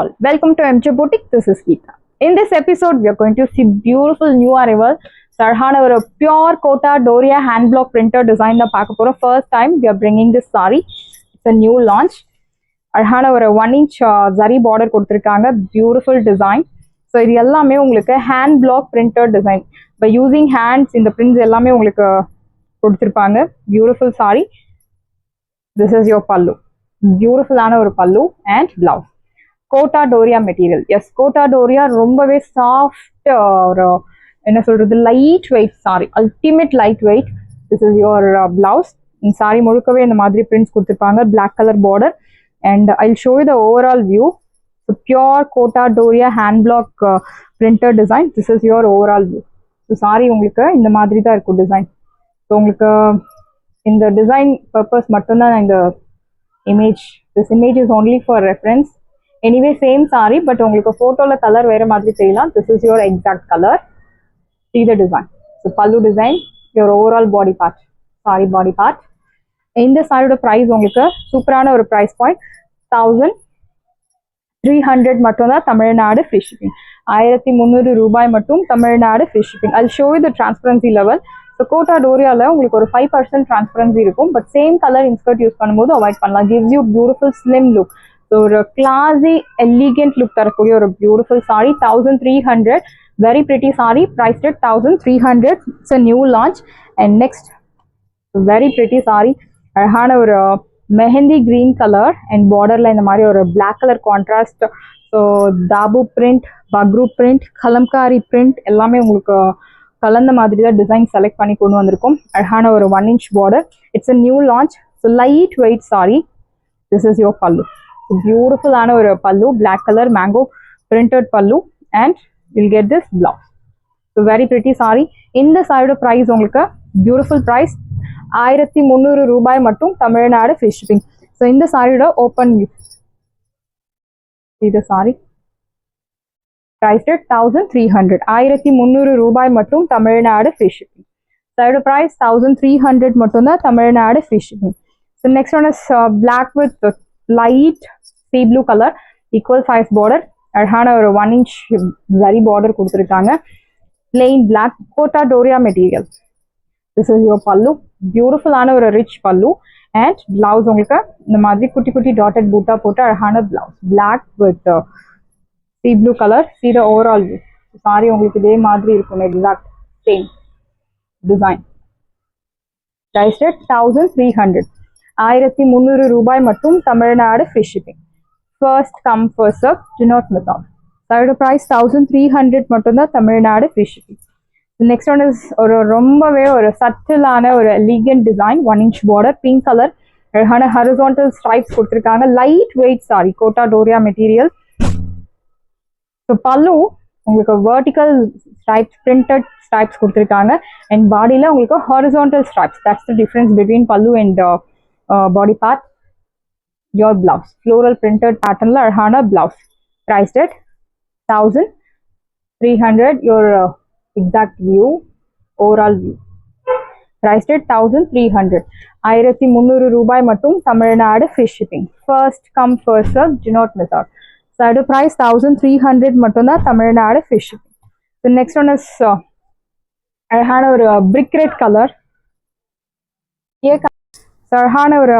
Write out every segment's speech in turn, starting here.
all, welcome to MJ Boutique. This is Geeta. In this episode, we are going to see beautiful new arrival Sarhana or a pure Kota Doria hand block printer design. The Pakapura first time we are bringing this sari. It's a new launch. Sarhana or a 1-inch zari border கொடுத்திருக்காங்க. Beautiful design. So இது எல்லாமே உங்களுக்கு hand block printer design. By using hands in the prints எல்லாமே உங்களுக்கு கொடுத்திருப்பாங்க. Beautiful sari. This is your pallu. Beautiful ஆன ஒரு pallu and blouse. Kota Doria material. Yes, Kota Doria ரொம்பவே soft ஒரு என்ன சொல்றது light weight saree. Ultimate light weight. This is your blouse. இந்த saree முழுக்கவே இந்த மாதிரி prints கொடுத்திருப்பாங்க. Black color border and I'll show you the overall view. So pure Kota Doria hand block printer design. This is your overall view. So saree உங்களுக்கு இந்த மாதிரி தான் இருக்கும் design. So உங்களுக்கு இந்த design purpose மட்டும் தான் இந்த image. This image is only for reference. Anyway, same saree, but உங்களுக்கு photoல color வேற மாதிரி தெரியலாம். This is your exact color. See the design. So pallu design, your overall body part, saree body part. இந்த சாரியோட price உங்களுக்கு சூப்பரான ஒரு price point 1300 மட்டும் தான் தமிழ்நாடு free shipping. 1300 ரூபாய் மட்டும் Tamil Nadu free shipping. I'll show you the transparency level. So Kota Doriaல உங்களுக்கு ஒரு 5% transparency இருக்கும், but same color insert use பண்ணும்போது அவாய்ட் பண்ணலாம். Gives you beautiful slim look. So ஒரு classy elegant look தரக்கூடிய ஒரு beautiful saree 1300. Very pretty saree priced at 1300. It's a new launch. And next very pretty saree அழகான ஒரு mehndi green color and borderல இந்த மாதிரி ஒரு black color contrast. So dabu print, bagru print, kalamkari print எல்லாமே உங்களுக்கு கலந்த மாதிரி தான் டிசைன் செலக்ட் பண்ணி கொண்டு வந்திருக்கோம். அழகான ஒரு 1-inch border. It's a new launch. So light weight saree. This is your pallu. So beautiful ஆன ஒரு pallu, black color mango printed pallu and you'll get this blouse. So very pretty saree. இந்த சாரியோட price உங்களுக்கு beautiful price 1300 ரூபாய் மட்டும் Tamil Nadu free shipping. So இந்த சாரியோட open view. See the saree. Priced at 1300. 1300 ரூபாய் மட்டும் தமிழ்நாடு free shipping. சாரியோட price 1300 மட்டும் தான் Tamil Nadu free shipping. So next one is black with light sea blue color, equal size border. அழகான ஒரு 1-inch zari border கொடுத்திருக்காங்க. Plain black Kota Doria material. This is your pallu. Beautiful ஆன ஒரு rich pallu and blouse உங்களுக்கு இந்த மாதிரி குட்டி குட்டி dotted butta போட்டு அழகான blouse. Black with sea blue color. See the overall view. Saree உங்களுக்கு இதே மாதிரி இருக்கும், exact same design. Priced at 1300. 1300 ரூபாய் மட்டும் Tamil Nadu free shipping. First come first serve, do not miss out. Saree price 1300 மட்டும் தான் Tamil Nadu free shipping. The next one is ஒரு ரொம்பவே ஒரு subtle ஆன ஒரு elegant design, 1-inch border, pink color, அழகான horizontal stripes கொடுத்திருக்காங்க. Light weight saree, Kota Doria material. So pallu உங்களுக்கு vertical stripes, printed stripes கொடுத்திருக்காங்க and bodyல உங்களுக்கு horizontal stripes. That's the difference between pallu and body part. Your blouse, floral printed pattern la அழகான blouse. Priced at 1300. Your exact view, overall view. Priced at 1300. 1300 ரூபாய் மட்டும் Tamil Nadu free shipping. First come first serve, do not miss out. Side price 1300 மட்டும் தான் Tamil Nadu free shipping. The next one is அழகான ஒரு brick red color. அழகான ஒரு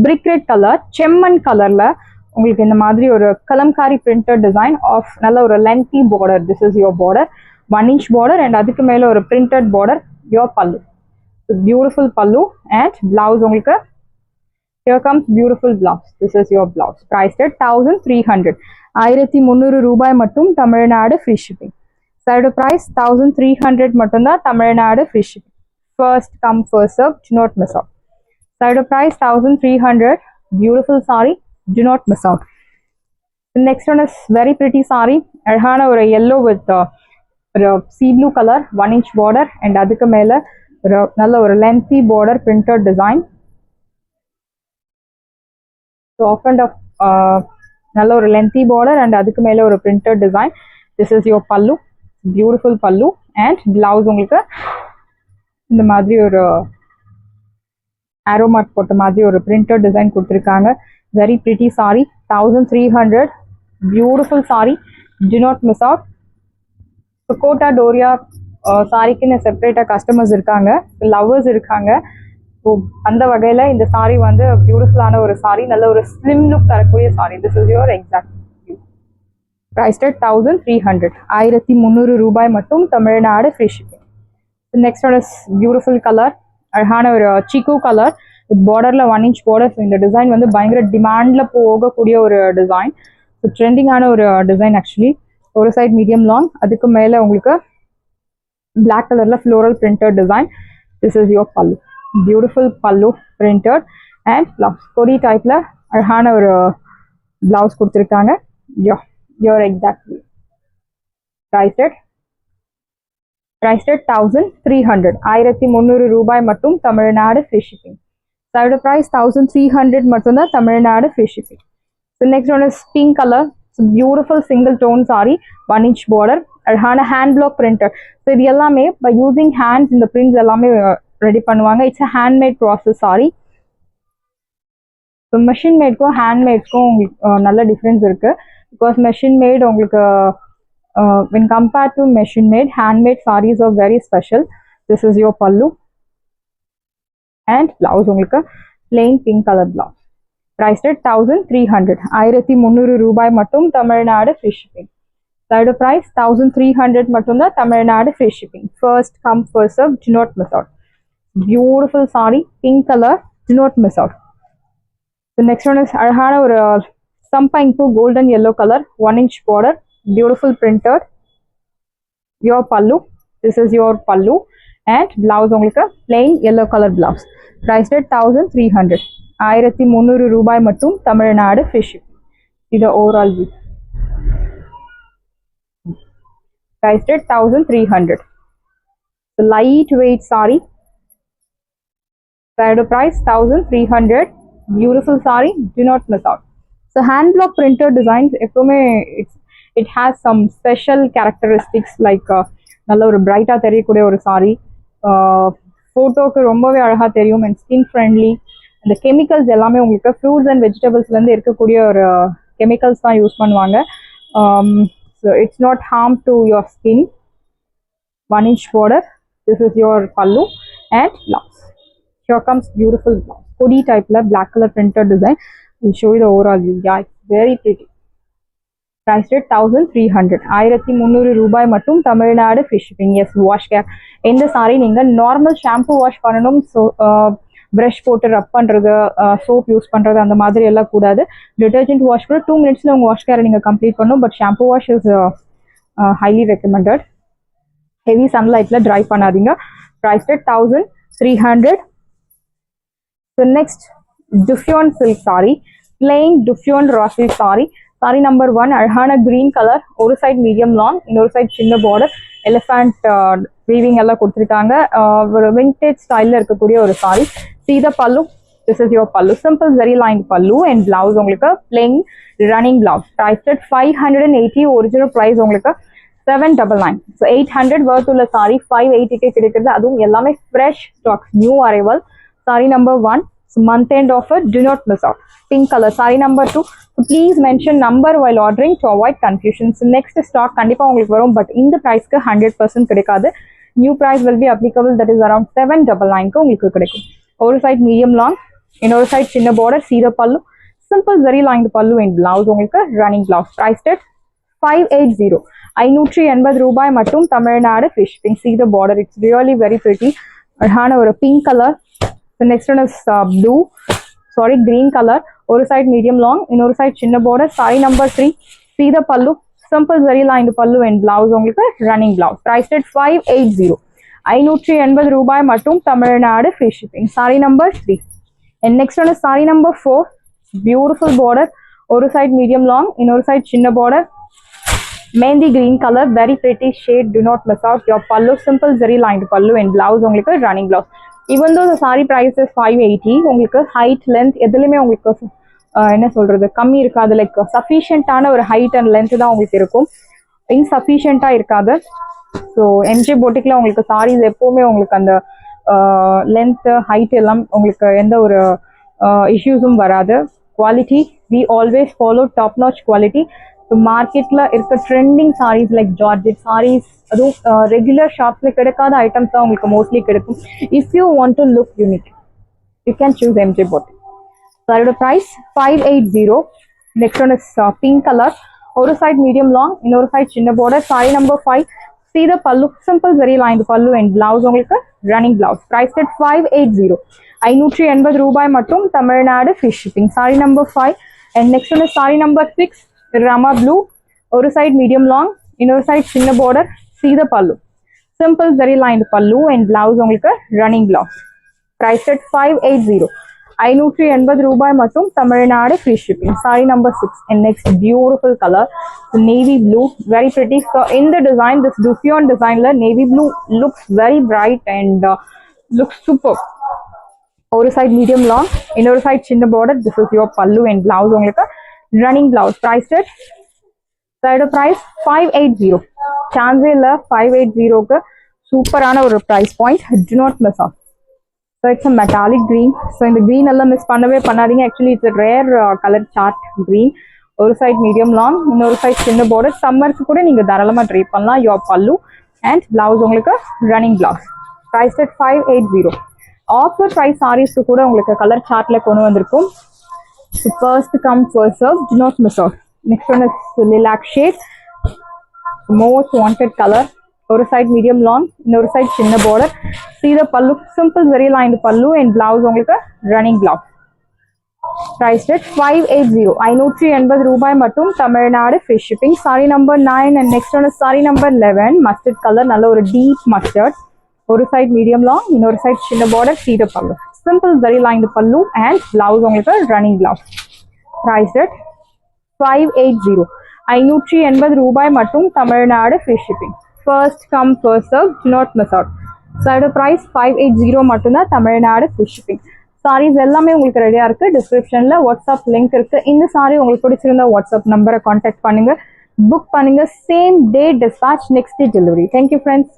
brick red color, செம்மண் கலர்ல உங்களுக்கு இந்த மாதிரி ஒரு கலம்காரி printed design of நல்ல ஒரு lengthy border. This is your border, 1-inch border and அதுக்கு மேல ஒரு printed border. Your pallu. So beautiful pallu and blouse உங்களுக்கு here comes beautiful blouse. This is your blouse. Priced at 1300. 1300 ரூபாய் மட்டும் Tamil Nadu free shipping. Side price 1300 மட்டும் தான் Tamil Nadu free shipping. First come first serve, do not miss out. Side price 1300. Beautiful saree, do not miss out. The next one is very pretty saree. அழகான ஒரு yellow with sea blue color, 1-inch border and அதுக்கு மேல நல்ல ஒரு lengthy border printed design. So often of நல்ல ஒரு lengthy border and அதுக்கு மேல ஒரு printed design. This is your pallu. Beautiful pallu and blouse உங்களுக்கு இந்த மாதிரி ஒரு arrow mark போட்ட மாதிரி ஒரு printed design கொடுத்திருக்காங்க. Very pretty saree, 1300. Beautiful saree, do not miss out. Kota Doria சாரிக்குன்னு செப்பரேட்டாக கஸ்டமர்ஸ் இருக்காங்க, லவ்வர்ஸ் இருக்காங்க. ஸோ அந்த வகையில் இந்த சாரீ வந்து பியூட்டிஃபுல்லான ஒரு சாரீ, நல்ல ஒரு ஸ்லிம் லுக் தரக்கூடிய sari. This is your exact price at 1300, 1300 ரூபாய் மட்டும், Tamil Nadu free shipping. Next one is beautiful colour, அழகான ஒரு சீக்கு கலர் வித் பார்டரில் 1 inch பார்டர். ஸோ இந்த டிசைன் வந்து பயங்கர டிமாண்டில் போகக்கூடிய ஒரு டிசைன். ஸோ ட்ரெண்டிங்கான ஒரு டிசைன் ஆக்சுவலி. ஒரு சைட் மீடியம் லாங், அதுக்கு மேலே உங்களுக்கு பிளாக் கலரில் floral printed design. This is your pallu, beautiful pallu printed and blouse கொடி டைப்பில் அழகான ஒரு பிளவுஸ் கொடுத்துருக்காங்க. யோர் எக்ஸாக்ட்லி ப்ரைஸ்ட் அட் 1300, 1300 ரூபாய் மட்டும், தமிழ்நாடு ஃப்ரீ ஷிப்பிங். அதோட ப்ரைஸ் 1300 மட்டும்தான், Tamil Nadu free shipping. So next one is pink colour, beautiful single tone sari, 1 inch border, அழகான ஹேண்ட் பிளாக் பிரிண்டர். ஸோ இது எல்லாமே பை யூசிங் ஹேண்ட்ஸ் இந்த பிரிண்ட்ஸ் எல்லாமே ரெடி பண்ணுவாங்க. It's a handmade process sari. So machine மேட்க்கும் ஹேண்ட்மேட்க்கும் உங்களுக்கு நல்ல டிஃப்ரென்ஸ் இருக்குது. பிகாஸ் மெஷின் மேட் உங்களுக்கு when compared to machine made, handmade sarees are very special. This is your pallu and blouse உங்களுக்கு plain pink color blouse. Priced at 1300, 1300 ரூபாய் மட்டும், Tamil Nadu free shipping. Side price 1300 மட்டும் தான், Tamil Nadu free shipping. First come first serve, do not miss out. Beautiful saree, pink color, do not miss out. The next one is அழகான ஒரு சம்பைங்கு golden yellow color, 1 inch border, beautiful printed. Your pallu, this is your pallu and blouse உங்களுக்கு plain yellow color blouse. Priced at 1300, 1300 ரூபாய் மட்டும், Tamil Nadu free shipping. இது overall view. Priced at 1300. The lightweight saree. Side price 1300. Beautiful saree, do not miss out. So hand block printed designs, it has some special characteristics like நல்ல ஒரு பிரைட்டா தெரியக்கூடிய ஒரு sorry, ஃபோட்டோக்கு ரொம்பவே அழகா தெரியும் அண்ட் ஸ்கின் ஃப்ரெண்ட்லி. இந்த கெமிக்கல்ஸ் எல்லாமே உங்களுக்கு ஃப்ரூட்ஸ் அண்ட் வெஜிடபிள்ஸ்லேருந்து இருக்கக்கூடிய ஒரு கெமிக்கல்ஸ் தான் யூஸ் பண்ணுவாங்க. So it's not harm to your skin. 1 inch border, this is your pallu and blouse. Here comes beautiful blouse, kodi type la black color printed design. I'll show you the overall view. Yeah, it's very pretty. Priced at 1300, 1300 ரூபாய் மட்டும், Tamil Nadu free shipping. Yes, wash care. இந்த சாரி நீங்கள் normal shampoo wash பண்ணணும், so brush போட்டு rub பண்ணுறது, soap use பண்ணுறது அந்த மாதிரி எல்லாம் கூடாது. டிட்டர்ஜென்ட் வாஷ் கூட 2 minutes உங்கள் வாஷ் கேரை நீங்கள் கம்ப்ளீட் பண்ணணும். But shampoo wash is highly recommended. Heavy சன்லைட்டில் ட்ரை பண்ணாதீங்க. Priced at 1300. So next dupion silk sari, plain dupion raw silk sari. Sari number 1, அழகான கிரீன் கலர், ஒரு சைட் மீடியம் லாங், இன்னொரு சைட் சின்ன பார்டர், எலிஃபண்ட் வீவிங் எல்லாம் கொடுத்துருக்காங்க. ஒரு விண்டேஜ் ஸ்டைலில் இருக்கக்கூடிய ஒரு சாரி. See the pallu, this is your pallu, simple zari lined pallu and blouse உங்களுக்கு plain running blouse. Priced at 580, original price உங்களுக்கு 799. So 800 worth உள்ள சாரி 580 க்கு கிடைக்குது. அதுவும் எல்லாமே fresh stocks, new arrival. Saree number 1, so month end offer, do not miss out. Pink color. Saree number 2, so please mention number while ordering to avoid confusion. So next stock கண்டிப்பா உங்களுக்கு வரும், but இந்த பிரைஸ்க்கு 100% கிடைக்காது. New price will be applicable, that is around 799 க்கு உங்களுக்கு கிடைக்கும். ஒரு side medium long, இன்னொரு சைட் சின்ன பார்டர், சீத பல்லு, சிம்பிள் ஜரி லைன்ட் பல்லு அண்ட் பிளவுஸ் உங்களுக்கு ரன்னிங் பிளவுஸ். பிரைஸ்ட் அட் 580, 580 ரூபாய் மட்டும், Tamil Nadu free shipping. See the border, it's really very pretty. அழகான ஒரு pink colour. The next one is green color. ஒரு சைட் மீடியம் லாங், இன்னொரு சைட் சின்ன border. Sari number 3, see the pallu, simple zari lined pallu and blouse உங்களுக்கு running blouse. Priced at 580, 580 ரூபாய் மட்டும், Tamil Nadu free shipping. Sorry number 3. And next one is saree number 4, beautiful border, ஒரு side medium long, இன்னொரு side சின்ன border, mehndi green color, very pretty shade, do not miss out. Your pallu, simple zari lined pallu and blouse உங்களுக்கு running blouse. Even though the saree price is 580, உங்களுக்கு height length எதுலையுமே உங்களுக்கு என்ன சொல்றது கம்மி இருக்காது. லைக் சஃபிஷியன்டான ஒரு ஹைட் அண்ட் லென்த் தான் உங்களுக்கு இருக்கும், இன்சஃபிஷியண்டா இருக்காது. ஸோ எம்ஜி போட்டிக்ல உங்களுக்கு சாரீஸ் எப்பவுமே உங்களுக்கு அந்த லென்த் ஹைட் எல்லாம் உங்களுக்கு எந்த ஒரு இஷ்யூஸும் வராது. Quality, we always follow top notch quality. மார்க்கெட்ல இருக்க trending sarees like georgette sarees, அதுவும் ரெகுலர் ஷாப்ஸ்ல கிடைக்காத ஐட்டம்ஸ் தான் உங்களுக்கு மோஸ்ட்லி கிடைக்கும். If you want to look unique you can choose MJ boutique. அதோட price 580. Next one is pink colour. ஒரு சைட் மீடியம் லாங், இன்னொரு சைட் சின்ன border. Sari number 5. See the pallu, simple very lined pallu and blouse உங்களுக்கு running blouse. Priced at 580. 580 ரூபாய் மற்றும் Tamil Nadu free shipping. Saree number 5 and next one is saree number 6. Rama blue. ஒரு side medium long, இன்னொரு side சின்ன border. See the pallu. Simple very lined pallu and blouse உங்களுக்கு running blouse. Priced at 580. 580 ரூபாய் மற்றும் Tamil Nadu free shipping. Saree number 6 and next beautiful color, navy blue, very pretty. So in the design, this Duffion design la navy blue looks very bright and looks super. ஒரு side medium long, இன்னொரு side சின்ன border. This is your pallu and blouse உங்களுக்கு running blouse. Priced at side price 580. Chance இல்ல 580 க்கு சூப்பரான ஒரு price point. Do not miss out. So it's a metallic green. So in the green alla miss பண்ணவே பண்ணாதீங்க. Actually it's a rare color chart green. ஒரு side medium long, இன்னொரு side சின்ன border. சம்மருக்கு கூட நீங்க தாராளமா ட்ரை பண்ணலாம். your pallu and blouse உங்களுக்கு running blouse. Priced at 580. Offer price sarees கூட உங்களுக்கு கலர் சார்ட்ல கொண்டு வந்திருக்கும். So first come first serve. Do not miss out. Next one is lilac shade. Most wanted color. ஒரு side medium long, இன்னொரு side சின்ன border. See the pallu, simple very lined pallu and blouse உங்களுக்கு running blouse. Priced at 580. 580 ரூபாய் மற்றும் Tamil Nadu free shipping. Saree number 9 and next one is saree number 11. Mustard color, நல்ல ஒரு deep mustard. ஒரு side medium long, இன்னொரு side சின்ன border. See the pallu. Simple very lined pallu and blouse உங்களுக்கு running blouse. Priced at 580. 580 ரூபாய் மற்றும் Tamil Nadu free shipping. First come first serve. Do not miss out. Side price 580 மட்டும்தான் Tamil Nadu free shipping. Saris எல்லாமே உங்களுக்கு ரெடியா இருக்கு. டிஸ்கிரிப்ஷன்ல வாட்ஸ்அப் லிங்க் இருக்கு. இந்த சாரி உங்களுக்கு பிடிச்சிருந்தா வாட்ஸ்அப் நம்பரை கான்டாக்ட் பண்ணுங்க, புக் பண்ணுங்க. Same day dispatch, next day delivery. Thank you friends.